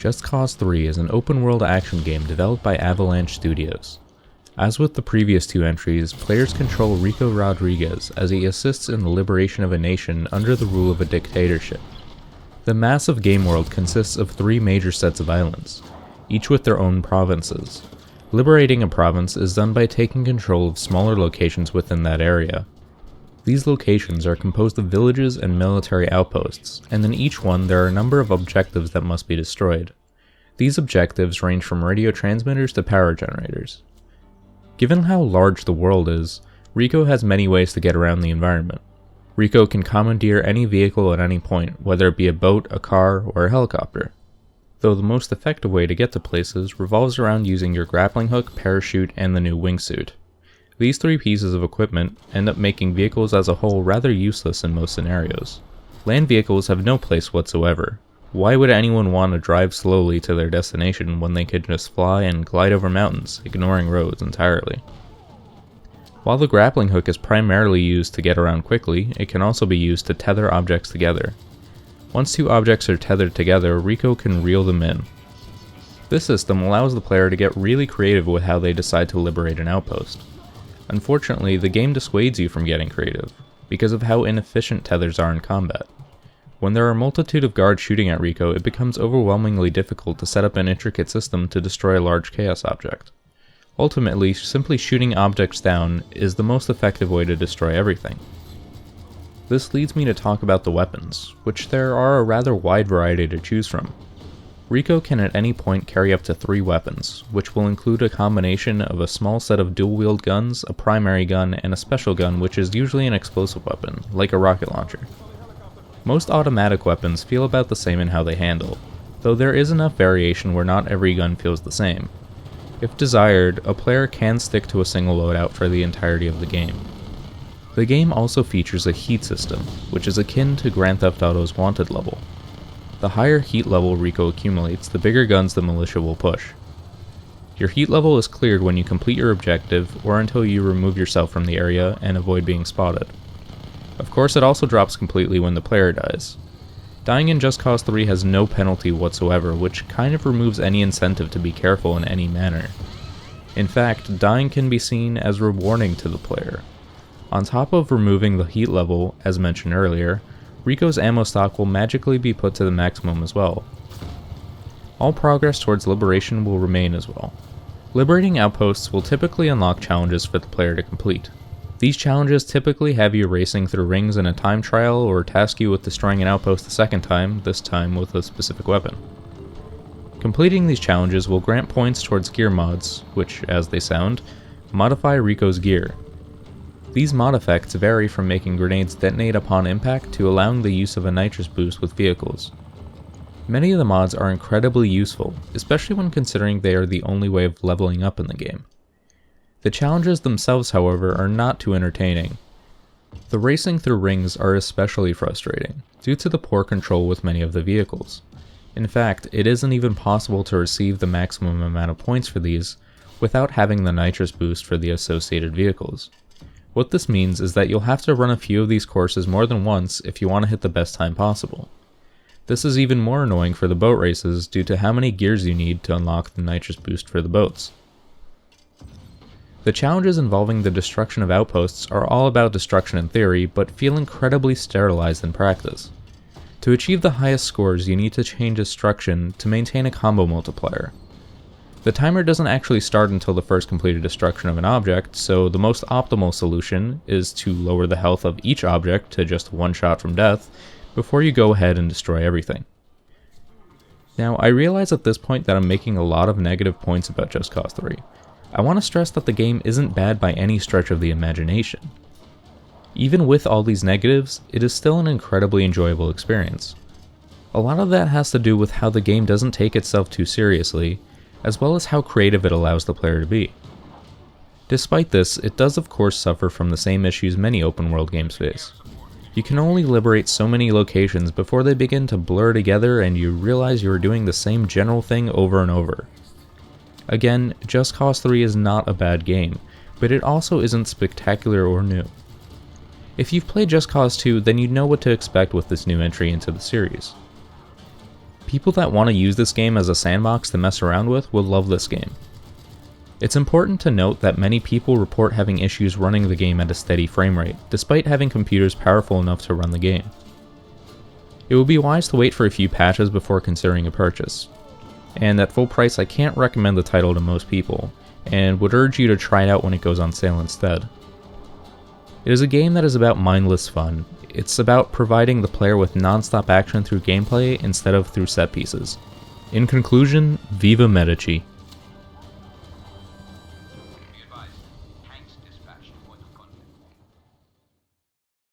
Just Cause 3 is an open-world action game developed by Avalanche Studios. As with the previous two entries, players control Rico Rodriguez as he assists in the liberation of a nation under the rule of a dictatorship. The massive game world consists of 3 major sets of islands, each with their own provinces. Liberating a province is done by taking control of smaller locations within that area. These locations are composed of villages and military outposts, and in each one there are a number of objectives that must be destroyed. These objectives range from radio transmitters to power generators. Given how large the world is, Rico has many ways to get around the environment. Rico can commandeer any vehicle at any point, whether it be a boat, a car, or a helicopter. Though the most effective way to get to places revolves around using your grappling hook, parachute, and the new wingsuit. These 3 pieces of equipment end up making vehicles as a whole rather useless in most scenarios. Land vehicles have no place whatsoever. Why would anyone want to drive slowly to their destination when they could just fly and glide over mountains, ignoring roads entirely? While the grappling hook is primarily used to get around quickly, it can also be used to tether objects together. Once 2 objects are tethered together, Rico can reel them in. This system allows the player to get really creative with how they decide to liberate an outpost. Unfortunately, the game dissuades you from getting creative, because of how inefficient tethers are in combat. When there are a multitude of guards shooting at Rico, it becomes overwhelmingly difficult to set up an intricate system to destroy a large chaos object. Ultimately, simply shooting objects down is the most effective way to destroy everything. This leads me to talk about the weapons, which there are a rather wide variety to choose from. Rico can at any point carry up to 3 weapons, which will include a combination of a small set of dual-wield guns, a primary gun, and a special gun which is usually an explosive weapon, like a rocket launcher. Most automatic weapons feel about the same in how they handle, though there is enough variation where not every gun feels the same. If desired, a player can stick to a single loadout for the entirety of the game. The game also features a heat system, which is akin to Grand Theft Auto's Wanted level. The higher heat level Rico accumulates, the bigger guns the militia will push. Your heat level is cleared when you complete your objective, or until you remove yourself from the area and avoid being spotted. Of course, it also drops completely when the player dies. Dying in Just Cause 3 has no penalty whatsoever, which kind of removes any incentive to be careful in any manner. In fact, dying can be seen as rewarding to the player. On top of removing the heat level, as mentioned earlier, Rico's ammo stock will magically be put to the maximum as well. All progress towards liberation will remain as well. Liberating outposts will typically unlock challenges for the player to complete. These challenges typically have you racing through rings in a time trial or task you with destroying an outpost a second time, this time with a specific weapon. Completing these challenges will grant points towards gear mods, which, as they sound, modify Rico's gear. These mod effects vary from making grenades detonate upon impact to allowing the use of a nitrous boost with vehicles. Many of the mods are incredibly useful, especially when considering they are the only way of leveling up in the game. The challenges themselves, however, are not too entertaining. The racing through rings are especially frustrating, due to the poor control with many of the vehicles. In fact, it isn't even possible to receive the maximum amount of points for these without having the nitrous boost for the associated vehicles. What this means is that you'll have to run a few of these courses more than once if you want to hit the best time possible. This is even more annoying for the boat races due to how many gears you need to unlock the nitrous boost for the boats. The challenges involving the destruction of outposts are all about destruction in theory, but feel incredibly sterilized in practice. To achieve the highest scores, you need to change destruction to maintain a combo multiplier. The timer doesn't actually start until the first completed destruction of an object, so the most optimal solution is to lower the health of each object to just 1 shot from death before you go ahead and destroy everything. Now, I realize at this point that I'm making a lot of negative points about Just Cause 3. I want to stress that the game isn't bad by any stretch of the imagination. Even with all these negatives, it is still an incredibly enjoyable experience. A lot of that has to do with how the game doesn't take itself too seriously, as well as how creative it allows the player to be. Despite this, it does of course suffer from the same issues many open world games face. You can only liberate so many locations before they begin to blur together and you realize you are doing the same general thing over and over. Again, Just Cause 3 is not a bad game, but it also isn't spectacular or new. If you've played Just Cause 2, then you know what to expect with this new entry into the series. People that want to use this game as a sandbox to mess around with will love this game. It's important to note that many people report having issues running the game at a steady frame rate, despite having computers powerful enough to run the game. It would be wise to wait for a few patches before considering a purchase. And at full price, I can't recommend the title to most people, and would urge you to try it out when it goes on sale instead. It is a game that is about mindless fun. It's about providing the player with non-stop action through gameplay instead of through set pieces. In conclusion, Viva Medici.